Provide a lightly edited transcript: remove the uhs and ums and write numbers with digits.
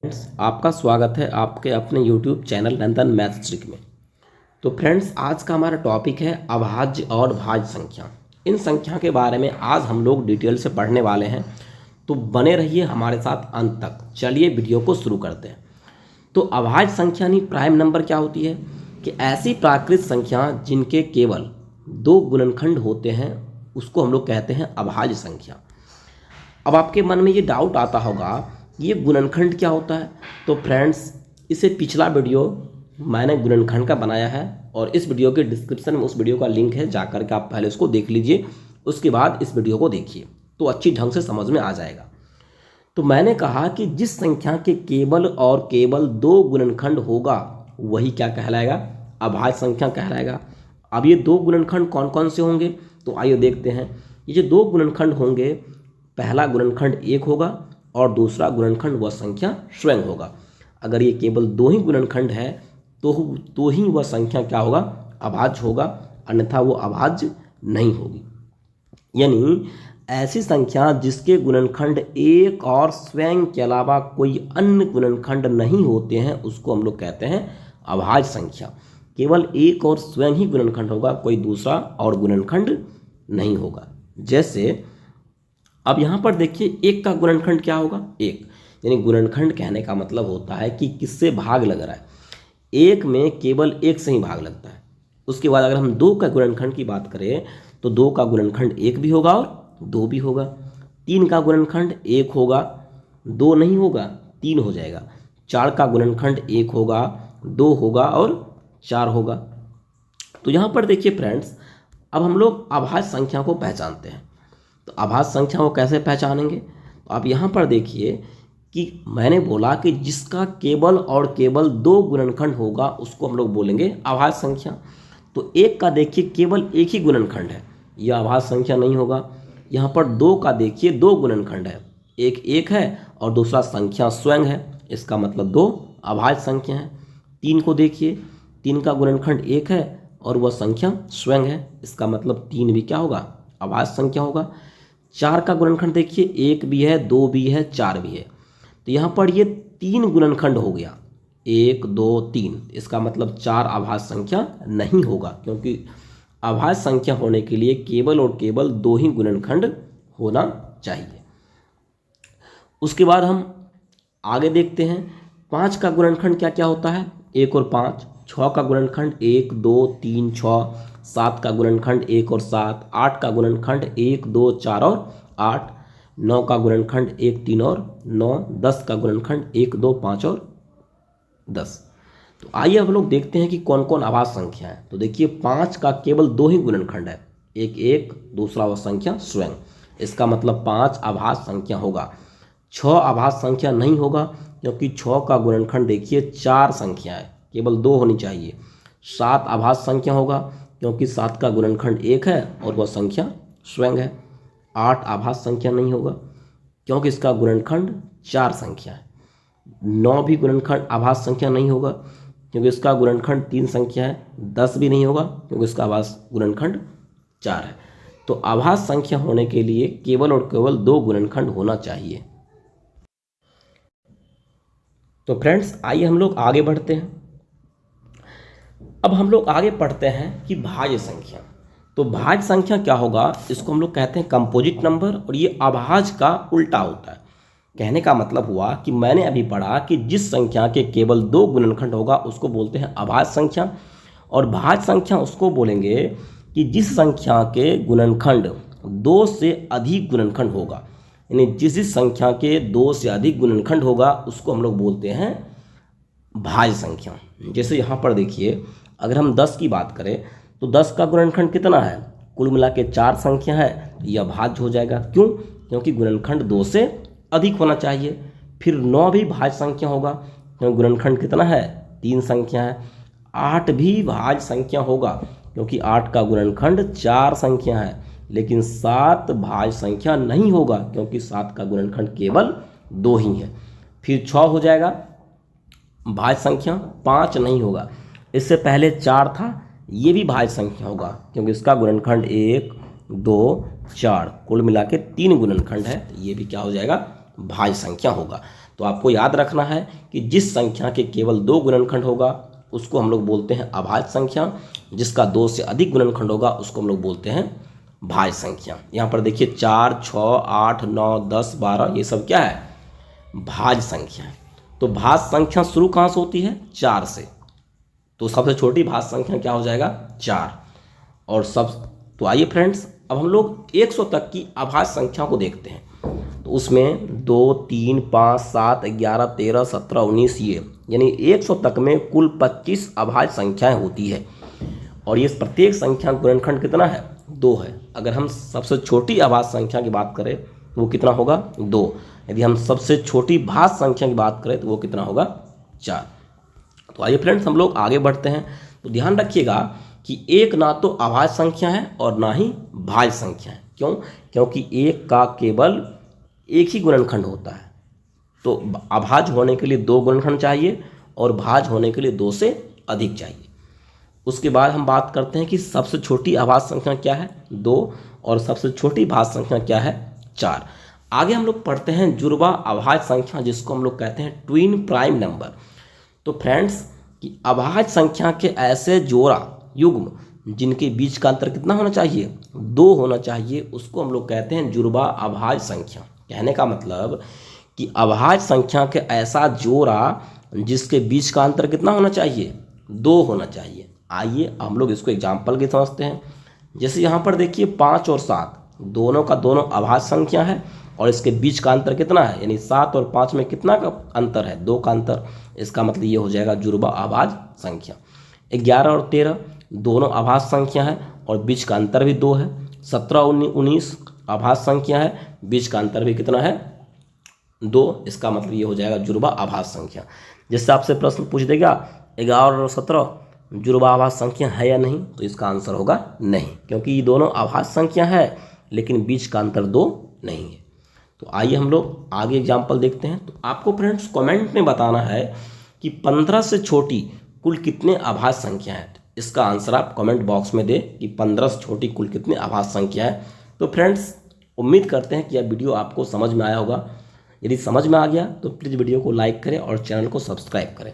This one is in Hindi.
फ्रेंड्स, आपका स्वागत है आपके अपने YouTube चैनल नंदन मैथ्स ट्रिक में। तो फ्रेंड्स, आज का हमारा टॉपिक है अभाज्य और भाज्य संख्या। इन संख्या के बारे में आज हम लोग डिटेल से पढ़ने वाले हैं, तो बने रहिए हमारे साथ अंत तक। चलिए वीडियो को शुरू करते हैं। तो अभाज्य संख्या यानी प्राइम नंबर क्या होती है कि ऐसी प्राकृत संख्या जिनके केवल दो गुणनखंड होते हैं उसको हम लोग कहते हैं अभाज्य संख्या। अब आपके मन में ये डाउट आता होगा ये गुणनखंड क्या होता है। तो फ्रेंड्स, इसे पिछला वीडियो मैंने गुणनखंड का बनाया है और इस वीडियो के डिस्क्रिप्शन में उस वीडियो का लिंक है, जाकर के आप पहले उसको देख लीजिए, उसके बाद इस वीडियो को देखिए तो अच्छी ढंग से समझ में आ जाएगा। तो मैंने कहा कि जिस संख्या के केवल और केवल दो गुणनखंड होगा वही क्या कहलाएगा, अभाज्य संख्या कहलाएगा। अब ये दो गुणनखंड कौन कौन से होंगे, तो आइए देखते हैं। ये जो दो गुणनखंड होंगे, पहला गुणनखंड एक होगा और दूसरा गुणनखंड वह संख्या स्वयं होगा। अगर ये केवल दो ही गुणनखंड है तो ही वह संख्या क्या होगा, अभाज्य होगा, अन्यथा वो अभाज्य नहीं होगी। यानी ऐसी संख्या जिसके गुणनखंड एक और स्वयं के अलावा कोई अन्य गुणनखंड नहीं होते हैं उसको हम लोग कहते हैं अभाज्य संख्या। केवल एक और स्वयं ही गुणनखंड होगा, कोई दूसरा और गुणनखंड नहीं होगा। जैसे अब यहाँ पर देखिए, एक का गुणनखंड क्या होगा, एक। यानी गुणनखंड कहने का मतलब होता है कि किससे भाग लग रहा है। एक में केवल एक से ही भाग लगता है। उसके बाद अगर हम दो का गुणनखंड की बात करें तो दो का गुणनखंड एक भी होगा और दो भी होगा। तीन का गुणनखंड एक होगा, दो नहीं होगा, तीन हो जाएगा। चार का गुणनखंड एक होगा, दो होगा और चार होगा। तो यहाँ पर देखिए फ्रेंड्स, अब हम लोग अभाज्य संख्या को पहचानते हैं। तो अभाज्य संख्या को कैसे पहचानेंगे, तो आप यहाँ पर देखिए कि मैंने बोला कि जिसका केवल और केवल दो गुणनखंड होगा उसको हम लोग बोलेंगे अभाज्य संख्या। तो एक का देखिए केवल एक ही गुणनखंड है, यह अभाज्य संख्या नहीं होगा। यहाँ पर दो का देखिए दो गुणनखंड है, एक है और दूसरा संख्या स्वयं है, इसका मतलब दो अभाज्य संख्या है। तीन को देखिए, तीन का गुणनखंड एक है और वह संख्या स्वयं है, इसका मतलब तीन भी क्या होगा, अभाज्य संख्या होगा। चार का गुणनखंड देखिए, एक भी है, दो भी है, चार भी है। तो यहाँ पर ये तीन गुणनखंड हो गया, एक दो तीन, इसका मतलब चार अभाज्य संख्या नहीं होगा, क्योंकि अभाज्य संख्या होने के लिए केवल और केवल दो ही गुणनखंड होना चाहिए। उसके बाद हम आगे देखते हैं, पाँच का गुणनखंड क्या क्या होता है, एक और पाँच। छः का गुणनखंड एक दो तीन छः। सात का गुणनखंड एक और सात। आठ का गुणनखंड एक दो चार और आठ। नौ का गुणनखंड एक तीन और नौ। 10 का गुणनखंड एक दो पाँच और 10। तो आइए हम लोग देखते हैं कि कौन कौन अभाज्य संख्या है। तो देखिए, पाँच का केवल दो ही गुणनखंड है, एक, दूसरा वह संख्या स्वयं, इसका मतलब पाँच अभाज्य संख्या होगा। छः अभाज्य संख्या नहीं होगा, क्योंकि छः का गुणनखंड देखिए चार संख्या है, केवल दो होनी चाहिए। सात अभाज्य संख्या होगा, क्योंकि सात का गुणनखंड एक है और वह संख्या स्वयं है। आठ आभाज्य संख्या नहीं होगा, क्योंकि इसका गुणनखंड चार संख्या है। नौ भी गुणनखंड आभाज्य संख्या नहीं होगा, क्योंकि इसका गुणनखंड तीन संख्या है। 10 भी नहीं होगा, क्योंकि इसका आभाज्य गुणनखंड चार है। तो आभाज्य संख्या होने के लिए केवल और केवल दो गुणनखंड होना चाहिए। तो फ्रेंड्स, आइए हम लोग आगे बढ़ते हैं। अब हम लोग आगे पढ़ते हैं कि भाज्य संख्या। तो भाज्य संख्या क्या होगा, इसको हम लोग कहते हैं कंपोजिट नंबर, और ये अभाज्य का उल्टा होता है। कहने का मतलब हुआ कि मैंने अभी पढ़ा कि जिस संख्या के केवल दो गुणनखंड होगा उसको बोलते हैं अभाज्य संख्या, और भाज्य संख्या उसको बोलेंगे कि जिस संख्या के गुणनखंड दो से अधिक गुणनखंड होगा। यानी जिस संख्या के दो से अधिक गुणनखंड होगा उसको हम लोग बोलते हैं भाज्य संख्या। जैसे यहाँ पर देखिए, अगर हम 10 की बात करें तो 10 का गुणनखंड कितना है, कुल मिला के चार संख्या है, तो यह भाज्य हो जाएगा। क्यों, क्योंकि गुणनखंड दो से अधिक होना चाहिए। फिर 9 भी भाज्य संख्या होगा, क्योंकि गुणनखंड कितना है, तीन संख्या है। 8 भी भाज्य संख्या होगा, क्योंकि 8 का गुणनखंड चार संख्या है। लेकिन 7 भाज्य संख्या नहीं होगा, क्योंकि 7 का गुणनखंड केवल दो ही है। फिर 6 हो जाएगा भाज्य संख्या, 5 नहीं होगा। इससे पहले 4 था, ये भी भाज्य संख्या होगा, क्योंकि इसका गुणनखंड 1 2 4, कुल मिला के तीन गुणनखंड है, तो ये भी क्या हो जाएगा, भाज्य संख्या होगा। तो आपको याद रखना है कि जिस संख्या के केवल 2 गुणनखंड होगा उसको हम लोग बोलते हैं अभाज्य संख्या, जिसका 2 से अधिक गुणनखंड होगा उसको हम लोग बोलते हैं भाज्य संख्या। यहाँ पर देखिए 4, 6, 8, 9, 10, 12 ये सब क्या है, भाज्य संख्या है। तो भाज्य संख्या शुरू कहाँ से होती है, 4 से। तो सबसे छोटी भाज्य संख्या क्या हो जाएगा, 4। और तो आइए फ्रेंड्स अब हम लोग 100 तक की अभाज्य संख्या को देखते हैं। तो उसमें 2, 3, 5, 7, 11, 13, 17, 19 ये यानी 100 तक में कुल 25 अभाज्य संख्याएं होती है। और ये प्रत्येक संख्या का गुणनखंड कितना है, 2 है। अगर हम सबसे छोटी अभाज्य संख्या की बात करें तो वो कितना होगा, 2। यदि हम सबसे छोटी भाज्य संख्या की बात करें तो वो कितना होगा, 4। तो आइए फ्रेंड्स हम लोग आगे बढ़ते हैं। तो ध्यान रखिएगा कि एक ना तो अभाज्य संख्या है और ना ही भाज्य संख्या है। क्यों, क्योंकि एक का केवल एक ही गुणनखंड होता है। तो अभाज्य होने के लिए 2 गुणनखंड चाहिए और भाज्य होने के लिए 2 से अधिक चाहिए। उसके बाद हम बात करते हैं कि सबसे छोटी अभाज्य संख्या क्या है, 2, और सबसे छोटी भाज्य संख्या क्या है, 4। आगे हम लोग पढ़ते हैं जुड़वा अभाज्य संख्या, जिसको हम लोग कहते हैं ट्विन प्राइम नंबर। तो फ्रेंड्स कि अभाज्य संख्या के ऐसे जोड़ा युग्म जिनके बीच का अंतर कितना होना चाहिए, 2 होना चाहिए, उसको हम लोग कहते हैं जुड़वा अभाज्य संख्या। कहने का मतलब कि अभाज्य संख्या के ऐसा जोड़ा जिसके बीच का अंतर कितना होना चाहिए, 2 होना चाहिए। आइए हम लोग इसको एग्जाम्पल के समझते हैं। जैसे यहाँ पर देखिए 5 और 7 दोनों का दोनों अभाज्य संख्या है और इसके बीच का अंतर कितना है, यानी 7 और 5 में कितना का अंतर है, 2 का अंतर। इसका मतलब ये हो जाएगा जुड़वा अभाज्य संख्या। 11 और 13 दोनों अभाज्य संख्या है और बीच का अंतर भी 2 है। 17 और 19 अभाज्य संख्या है, बीच का अंतर भी कितना है, 2। इसका मतलब ये हो जाएगा जुड़वा अभाज्य संख्या। जैसे आपसे प्रश्न पूछ देगा 11 और 17 जुड़वा अभाज्य संख्या है या नहीं, तो इसका आंसर होगा नहीं, क्योंकि ये दोनों अभाज्य संख्या है लेकिन बीच का अंतर 2 नहीं है। तो आइए हम लोग आगे एग्जाम्पल देखते हैं। तो आपको फ्रेंड्स कमेंट में बताना है कि 15 से छोटी कुल कितने अभाज्य संख्या है। इसका आंसर आप कमेंट बॉक्स में दें कि 15 से छोटी कुल कितने अभाज्य संख्या है। तो फ्रेंड्स उम्मीद करते हैं कि यह वीडियो आपको समझ में आया होगा। यदि समझ में आ गया तो प्लीज़ वीडियो को लाइक करें और चैनल को सब्सक्राइब करें।